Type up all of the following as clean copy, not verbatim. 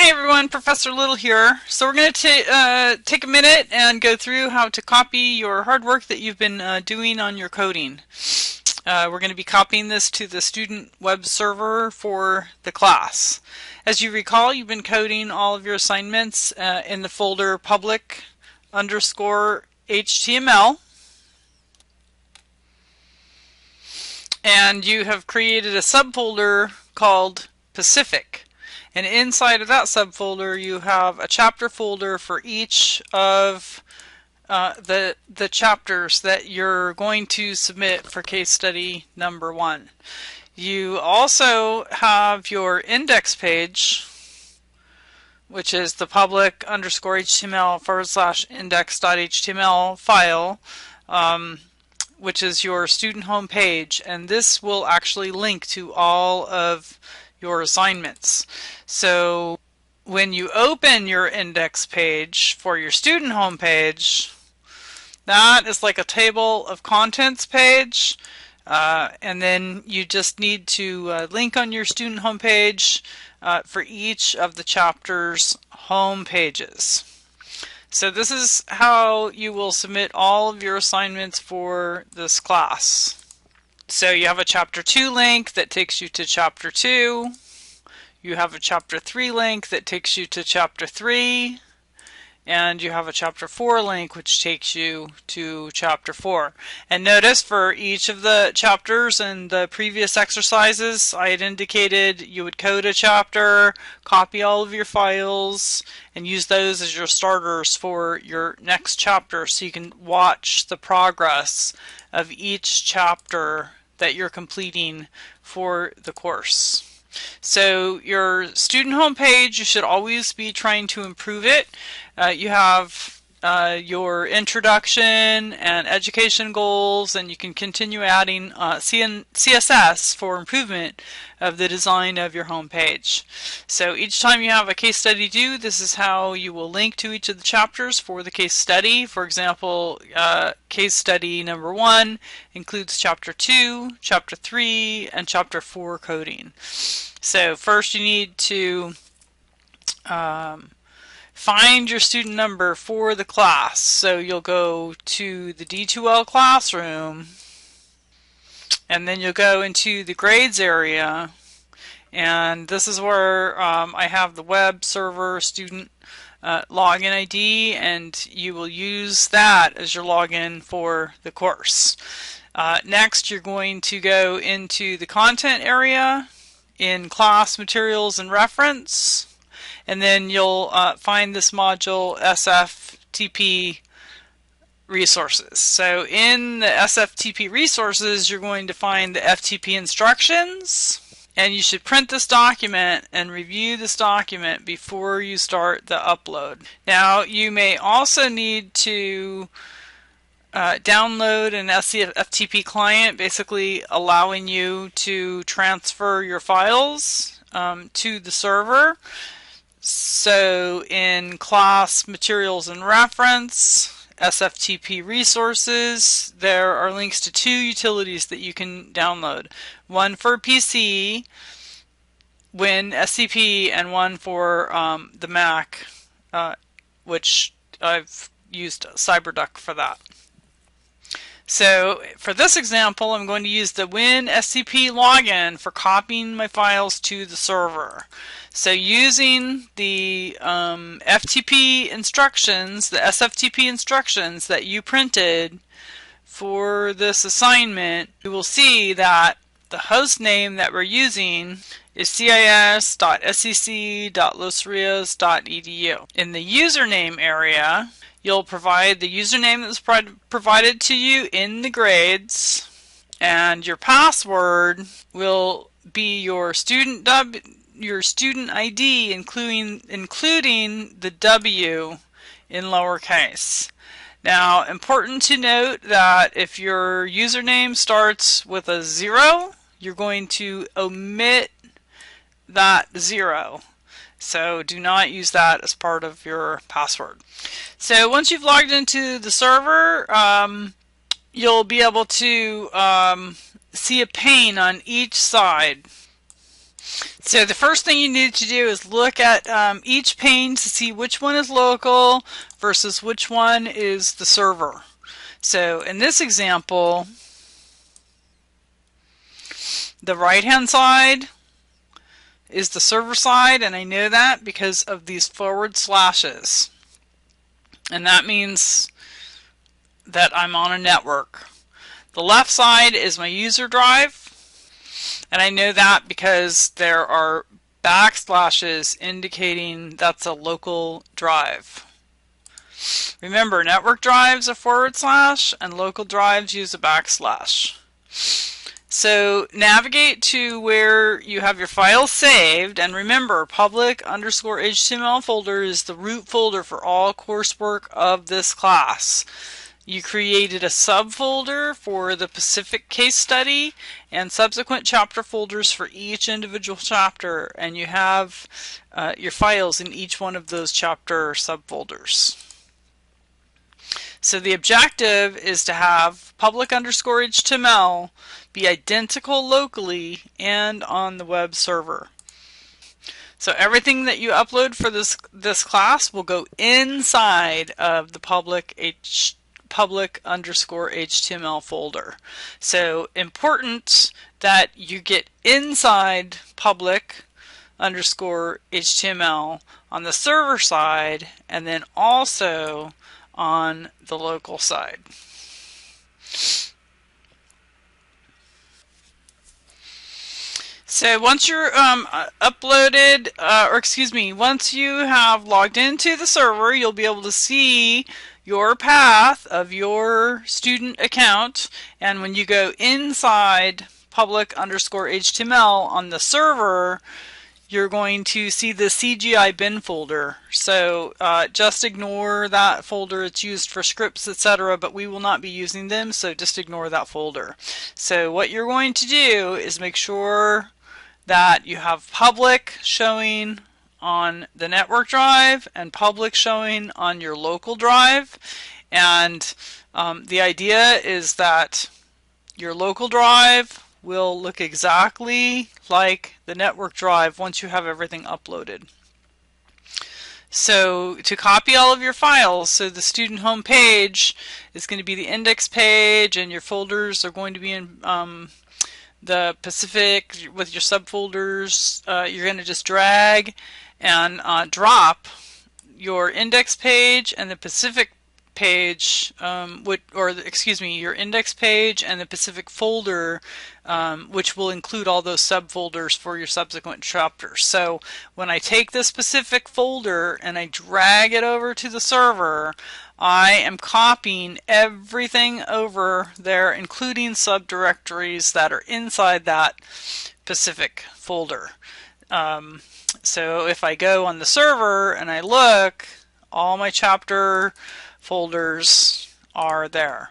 Hi everyone, Professor Little here. So we're going to take a minute and go through how to copy your hard work that you've been doing on your coding. We're going to be copying this to the student web server for the class. As you recall, you've been coding all of your assignments in the folder public_HTML. And you have created a subfolder called Pacific. And inside of that subfolder, you have a chapter folder for each of the chapters that you're going to submit for case study number 1. You also have your index page, which is the public_HTML/index.html file, which is your student home page, and this will actually link to all of your assignments. So when you open your index page for your student home page, that is like a table of contents page, and then you just need to link on your student home page for each of the chapter's home pages. So this is how you will submit all of your assignments for this class. So you have a chapter 2 link that takes you to chapter 2. You have a chapter 3 link that takes you to chapter 3. And you have a chapter 4 link which takes you to chapter 4. And notice for each of the chapters and the previous exercises, I had indicated you would code a chapter, copy all of your files, and use those as your starters for your next chapter so you can watch the progress of each chapter that you're completing for the course. So your student home page, you should always be trying to improve it. You have your introduction and education goals, and you can continue adding CSS for improvement of the design of your home page. So each time you have a case study due, this is how you will link to each of the chapters for the case study. For example, case study number 1 includes chapter 2, chapter 3, and chapter 4 coding. So first you need to find your student number for the class. So you'll go to the D2L classroom, and then you'll go into the grades area, and this is where I have the web server student login ID, and you will use that as your login for the course. Next, you're going to go into the content area in class materials and reference, and then you'll find this module sftp resources. So in the sftp resources, you're going to find the FTP instructions, and you should print this document and review this document before you start the upload. Now you may also need to download an sftp client, basically allowing you to transfer your files to the server. So in class materials and reference, SFTP resources, there are links to 2 utilities that you can download. One for PC, WinSCP, and one for the Mac, which I've used CyberDuck for that. So for this example, I'm going to use the WinSCP login for copying my files to the server. So using the FTP instructions, the SFTP instructions that you printed for this assignment, you will see that the host name that we're using is cis.sec.losarias.edu. In the username area, you'll provide the username that was provided to you in the grades, and your password will be your student ID, including the W in lowercase. Now, important to note that if your username starts with a 0, you're going to omit that 0. So do not use that as part of your password. So once you've logged into the server, you'll be able to see a pane on each side. So the first thing you need to do is look at each pane to see which one is local versus which one is the server. So in this example, the right-hand side is the server side, and I know that because of these forward slashes. And that means that I'm on a network. The left side is my user drive, and I know that because there are backslashes indicating that's a local drive. Remember, network drives are forward slash and local drives use a backslash. So navigate to where you have your files saved, and remember, public_HTML folder is the root folder for all coursework of this class. You created a subfolder for the Pacific case study and subsequent chapter folders for each individual chapter, and you have your files in each one of those chapter subfolders. So the objective is to have public_HTML be identical locally and on the web server. So everything that you upload for this class will go inside of the public_HTML folder. So important that you get inside public_HTML on the server side and then also on the local side. So once you're uploaded, once you have logged into the server, you'll be able to see your path of your student account. And when you go inside public_HTML on the server, you're going to see the CGI bin folder. So just ignore that folder. It's used for scripts, etc., but we will not be using them, so just ignore that folder. So what you're going to do is make sure that you have public showing on the network drive and public showing on your local drive. And the idea is that your local drive will look exactly like the network drive once you have everything uploaded. So to copy all of your files, so the student home page is going to be the index page, and your folders are going to be in the Pacific with your subfolders. You're going to just drag and drop your index page and the Pacific page, your index page and the Pacific folder, which will include all those subfolders for your subsequent chapters. So when I take this Pacific folder and I drag it over to the server, I am copying everything over there, including subdirectories that are inside that Pacific folder. So if I go on the server and I look, all my chapter folders are there.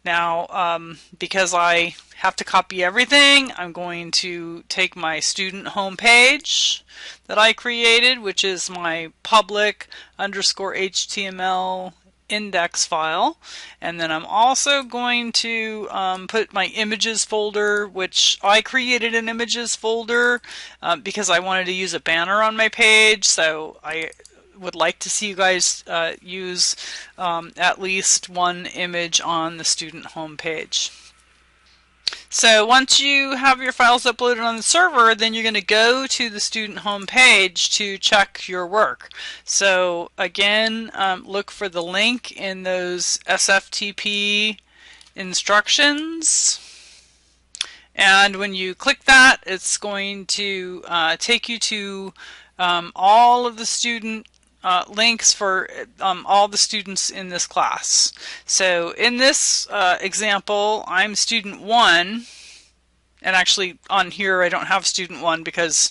Now, because I have to copy everything, I'm going to take my student home page that I created, which is my public_HTML index file, and then I'm also going to put my images folder, which I created an images folder because I wanted to use a banner on my page. So I would like to see you guys use at least one image on the student home page. So once you have your files uploaded on the server, then you're going to go to the student home page to check your work. So again, look for the link in those sftp instructions. And when you click that, it's going to take you to all of the student links for all the students in this class. So in this example, I'm student 1, and actually on here I don't have student 1 because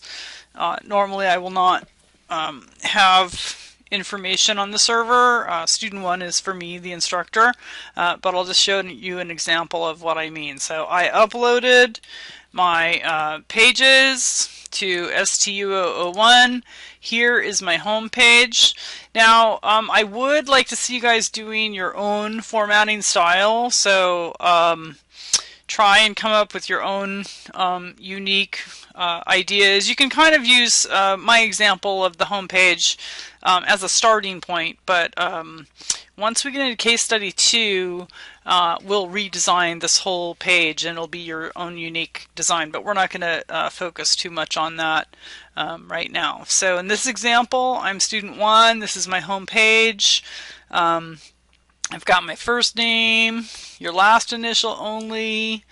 normally I will not have information on the server. Student 1 is for me, the instructor, but I'll just show you an example of what I mean. So I uploaded my pages to STU001. Here is my home page. Now, I would like to see you guys doing your own formatting style. So try and come up with your own unique ideas. You can kind of use my example of the homepage as a starting point, but once we get into case study 2, we'll redesign this whole page and it'll be your own unique design, but we're not going to focus too much on that right now. So in this example, I'm student 1. This is my home page. I've got my first name, your last initial only,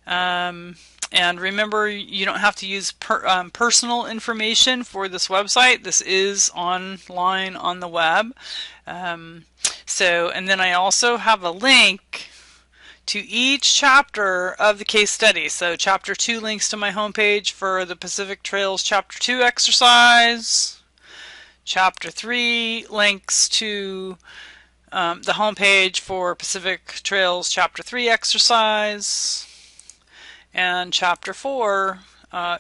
and remember, you don't have to use personal information for this website. This is online on the web. And then I also have a link to each chapter of the case study. So chapter 2 links to my homepage for the Pacific Trails chapter 2 exercise. Chapter 3 links to the homepage for Pacific Trails chapter 3 exercise. And chapter 4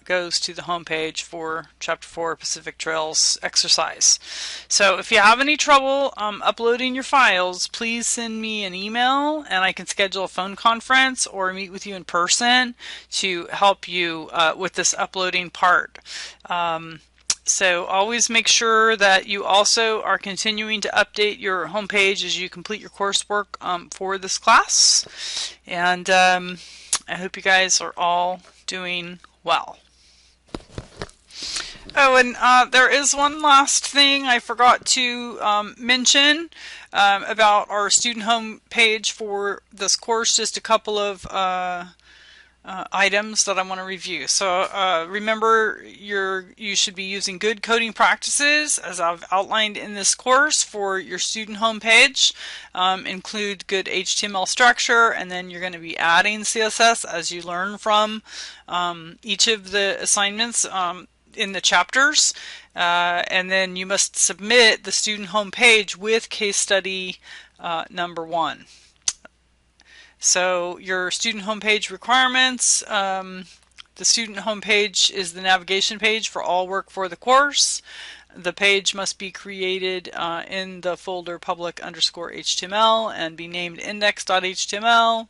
goes to the homepage for chapter 4 Pacific Trails exercise. So if you have any trouble uploading your files, please send me an email and I can schedule a phone conference or meet with you in person to help you with this uploading part. So always make sure that you also are continuing to update your homepage as you complete your coursework for this class. And I hope you guys are all doing well. Oh, and there is one last thing I forgot to mention about our student home page for this course. Just a couple of items that I want to review. So remember, you should be using good coding practices as I've outlined in this course for your student home page. Include good HTML structure, and then you're going to be adding CSS as you learn from each of the assignments in the chapters. And then you must submit the student home page with case study number 1. So your student homepage requirements, the student homepage is the navigation page for all work for the course. The page must be created in the folder public_HTML and be named index.html.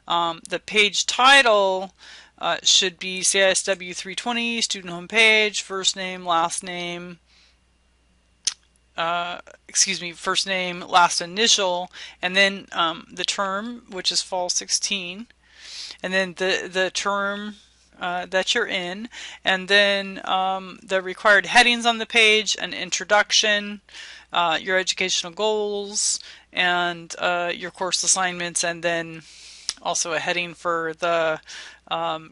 The page title should be CISW 320, student homepage, first name, last name, first name, last initial, and then the term, which is fall 16, and then the term that you're in, and then the required headings on the page, an introduction, your educational goals, and your course assignments, and then also a heading for the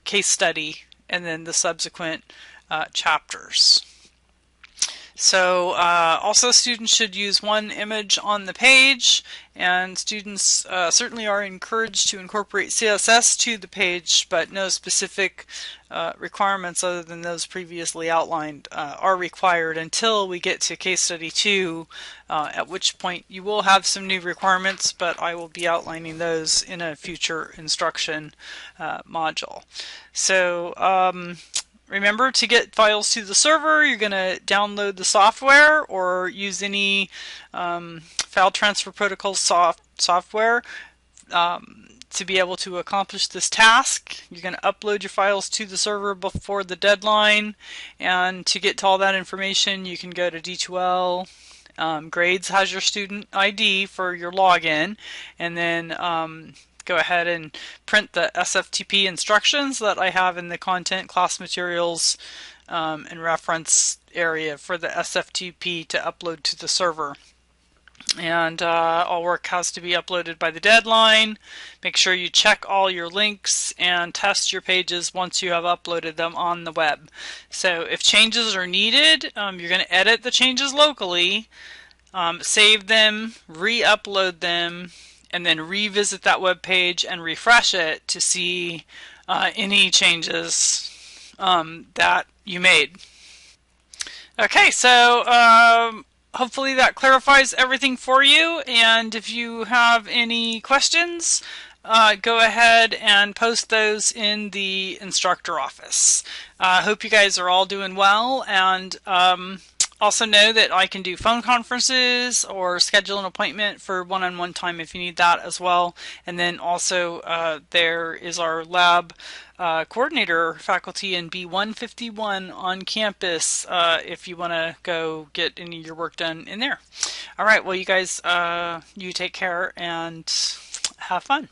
case study, and then the subsequent chapters. So also students should use one image on the page, and students certainly are encouraged to incorporate CSS to the page, but no specific requirements other than those previously outlined are required until we get to case study 2, at which point you will have some new requirements, but I will be outlining those in a future instruction module. So remember, to get files to the server, you're going to download the software or use any file transfer protocol software to be able to accomplish this task. You're going to upload your files to the server before the deadline, and to get to all that information, you can go to D2L. Grades has your student ID for your login, and then go ahead and print the sftp instructions that I have in the content, class materials, and reference area for the sftp to upload to the server. And all work has to be uploaded by the deadline. Make sure you check all your links and test your pages once you have uploaded them on the web. So if changes are needed, you're going to edit the changes locally, save them, re-upload them, and then revisit that web page and refresh it to see any changes that you made. Okay, so hopefully that clarifies everything for you, and if you have any questions, go ahead and post those in the instructor office. I hope you guys are all doing well, and Also know that I can do phone conferences or schedule an appointment for one-on-one time if you need that as well. And then also there is our lab coordinator faculty in B151 on campus if you want to go get any of your work done in there. All right, well, you guys, you take care and have fun.